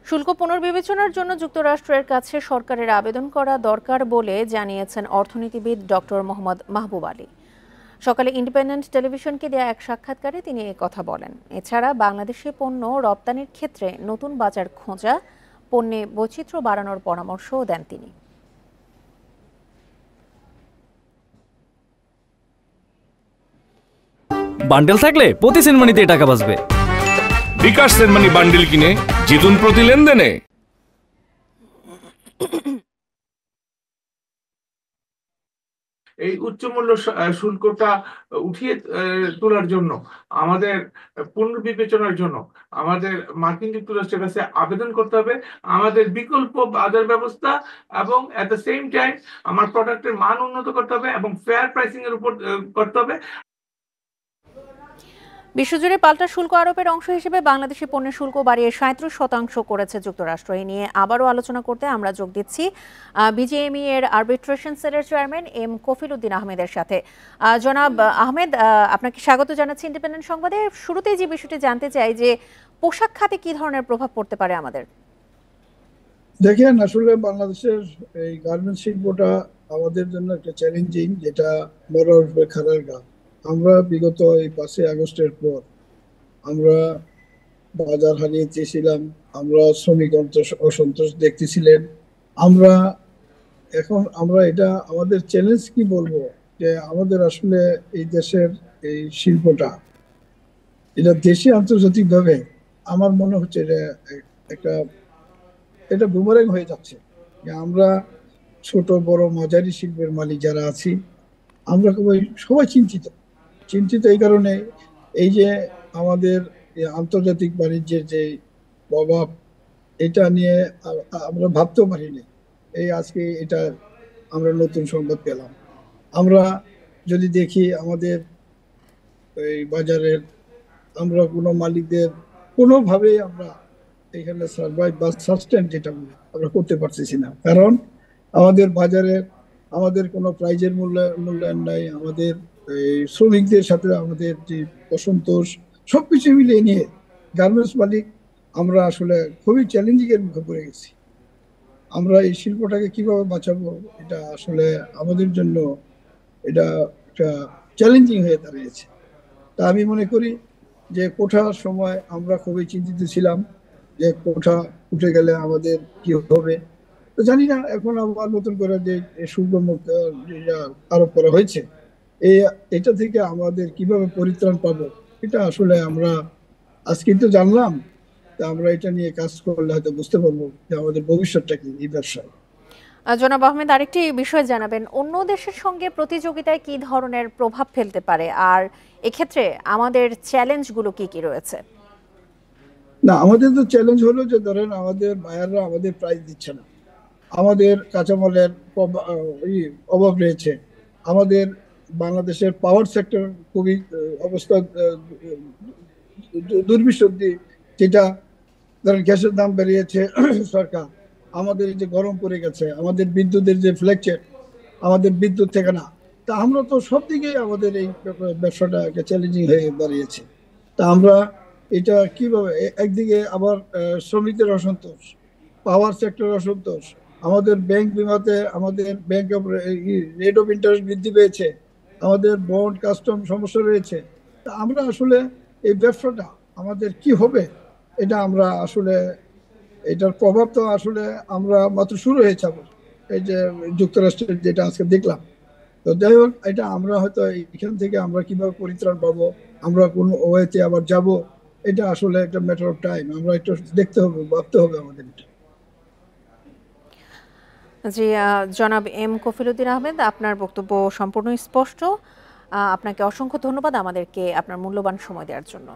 শুল্ক পুনর্বিবেচনার জন্য যুক্তরাষ্ট্রের কাছে সরকারের আবেদন করা দরকার বলে জানিয়েছেন অর্থনীতিবিদ ডক্টর মোহাম্মদ মাহবুব আলী। সকালে ইন্ডিপেন্ডেন্ট টেলিভিশনকে দেয়া এক সাক্ষাৎকারে তিনি কথা বলেন। এছাড়া বাংলাদেশে পণ্য রপ্তানির ক্ষেত্রে নতুন বাজার খোঁজা, পণ্যে বৈচিত্র্য বাড়ানোর পরামর্শও দেন তিনি। বান্ডেল থাকলে প্রতি সেনমানিতে টাকা বাঁচবে। বিকাশ সেনমানি বান্ডেল কিনে জিতুন প্রতি লেনদেনে। এই উচ্চমূল্য শুল্কটা উঠিয়ে তোলার জন্য আমাদের পুনর্বিবেচনার জন্য আমাদের মার্কিন যুক্তরাষ্ট্রের কাছে আবেদন করতে হবে, আমাদের বিকল্প বাজার ব্যবস্থা এবং এট দ্য সেম টাইম আমার প্রোডাক্টের মান উন্নত করতে হবে এবং ফেয়ার প্রাইসিং এর উপর করতে হবে। বিশ্বজুড়ে পাল্টা শুল্ক আরোপের অংশ হিসেবে বাংলাদেশি পণ্যের শুল্ক বাড়িয়ে 37% করেছে যুক্তরাষ্ট্র। এই নিয়ে আবারও আলোচনা করতে আমরা যোগ দিচ্ছি বিজিএমই এর আরবিট্রেশন সেলের চেয়ারম্যান এম কফিল উদ্দিন আহমেদের সাথে। জনাব আহমেদ, আপনাকে স্বাগত জানাচ্ছি ইন্ডিপেন্ডেন্ট সংবাদে। শুরুতেই যে বিষয়টি জানতে চাই যে পোশাক খাতে কি ধরনের প্রভাব পড়তে পারে আমাদের? দেখেন, আসলে বাংলাদেশের এই গার্মেন্টস শিল্পটা আমাদের জন্য একটা চ্যালেঞ্জিং, যেটা বড় খারার গা। আমরা বিগত এই 5 আগস্টের পর আমরা বাজার হারিয়ে চেয়েছিলাম, আমরা শ্রমিক অসন্তোষ দেখতেছিলেন। আমরা এটা আমাদের চ্যালেঞ্জ কি বলবো, যে আমাদের আসলে এই দেশের এই শিল্পটা এটা দেশে আন্তর্জাতিক ভাবে আমার মনে হচ্ছে এটা বুমারেং হয়ে যাচ্ছে। আমরা ছোট বড় মাঝারি শিল্পের মালিক যারা আছি, আমরা সবাই চিন্তিত এই কারণে, এই যে আমাদের আন্তর্জাতিক বাণিজ্যের যে প্রভাব, এটা নিয়ে আমরা ভাবতেও পারিনি। এই আজকে এটা আমরা নতুন সংবাদ পেলাম। আমরা যদি দেখি আমাদের এই বাজারের আমরা কোনো মালিকদের কোনোভাবেই আমরা এখানে সার্ভাইভ বা সাস্টেন যেটা আমরা করতে পারতেছি না, কারণ আমাদের বাজারে আমাদের কোনো প্রাইজের মূল্যায়ন নাই। আমাদের এই শ্রমিকদের সাথে আমাদের যে অসন্তোষ, সবকিছু মিলিয়ে নিয়ে গার্মেন্টস মালিক আমরা আসলে খুবই চ্যালেঞ্জিং এর মুখে পড়ে গেছি। আমরা এই শিল্পটাকে কিভাবে বাঁচাবো, এটা আসলে আমাদের জন্য এটা একটা চ্যালেঞ্জিং হয়ে দাঁড়িয়েছে। তা আমি মনে করি যে কোঠার সময় আমরা খুবই চিন্তিত ছিলাম যে কোঠা উঠে গেলে আমাদের কি হবে। তো জানি না এখন আবার নতুন করে যে শুল্ক মুক্ত আরোপ করা হয়েছে, এটা থেকে আমাদের কিভাবে পরিত্রাণ পাবো, এটা আসলে আমরা আজকে তো জানলাম। তা আমরা এটা নিয়ে কাজ করলে হয়তো বুঝতে পারবো যে আমাদের ভবিষ্যৎটা কি এই ব্যবসায়। জনাব আহমেদ, আরেকটি বিষয় জানাবেন, অন্য দেশের সঙ্গে প্রতিযোগিতায় কি ধরনের প্রভাব ফেলতে পারে, আর এক্ষেত্রে আমাদের চ্যালেঞ্জগুলো কি কি রয়েছে? না, আমাদের তো চ্যালেঞ্জ হলো যে ধরেন আমাদের বায়াররা আমাদের প্রাইস দিচ্ছে না, আমাদের কাঁচামালের অভাব রয়েছে, আমাদের বাংলাদেশের পাওয়ার সেক্টর খুবই অবস্থা দুর্বিষদ্ধি, যেটা ধরেন গ্যাসের দাম বেরিয়েছে সরকার, আমাদের যে গরম পড়ে গেছে, আমাদের বিদ্যুতের যে ফ্ল্যাকচুয়েট, আমাদের বিদ্যুৎ থেকে না। তা আমরা তো সব দিকেই আমাদের এই ব্যবসাটা একটা চ্যালেঞ্জিং হয়ে দাঁড়িয়েছে। তা আমরা এটা কিভাবে, একদিকে আবার শ্রমিকদের অসন্তোষ, পাওয়ার সেক্টর অসন্তোষ, আমাদের ব্যাংক বিমাতে আমাদের ব্যাংক রেট অফ ইন্টারেস্ট বৃদ্ধি পেয়েছে, আমাদের বন্ড কাস্টম সমস্যা রয়েছে। তা আমরা আসলে এই ব্যবসাটা আমাদের কি হবে, এটা আমরা আসলে এটার প্রভাব তো আসলে আমরা মাত্র শুরু হয়েছে এই যে যুক্তরাষ্ট্রের যেটা আজকে দেখলাম। তো যাই হোক, এটা আমরা হয়তো এখান থেকে আমরা কিভাবে পরিত্রাণ পাবো, আমরা কোন ওয়েতে আবার যাব, এটা আসলে একটা ম্যাটার অফ টাইম। আমরা একটু দেখতে হবে, ভাবতে হবে আমাদের এটা। জি, জনাব এম কফিল উদ্দিন আহমেদ, আপনার বক্তব্য সম্পূর্ণ স্পষ্ট। আপনাকে অসংখ্য ধন্যবাদ আমাদেরকে আপনার মূল্যবান সময় দেওয়ার জন্য।